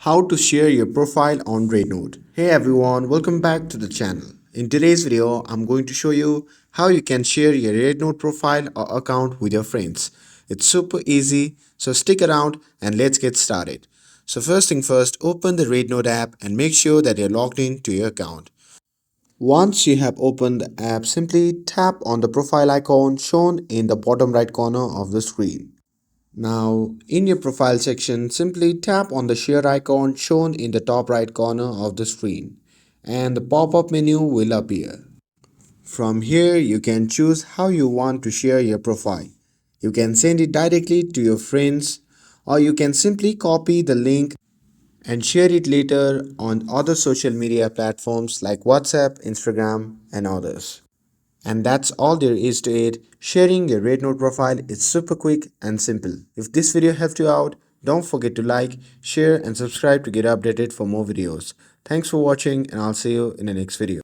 How to share your profile on REDnote. Hey everyone, welcome back to the channel. In today's video, I'm going to show you how you can share your REDnote profile or account with your friends. It's super easy, so stick around and let's get started. So first thing first, open the REDnote app and make sure that you're logged in to your account. Once you have opened the app, simply tap on the profile icon shown in the bottom right corner of the screen. Now, in your profile section, simply tap on the share icon shown in the top right corner of the screen, and the pop-up menu will appear. From here, you can choose how you want to share your profile. You can send it directly to your friends, or you can simply copy the link and share it later on other social media platforms like WhatsApp, Instagram, and others. And that's all there is to it. Sharing your REDnote profile is super quick and simple. If this video helped you out, don't forget to like, share and subscribe to get updated for more videos. Thanks for watching and I'll see you in the next video.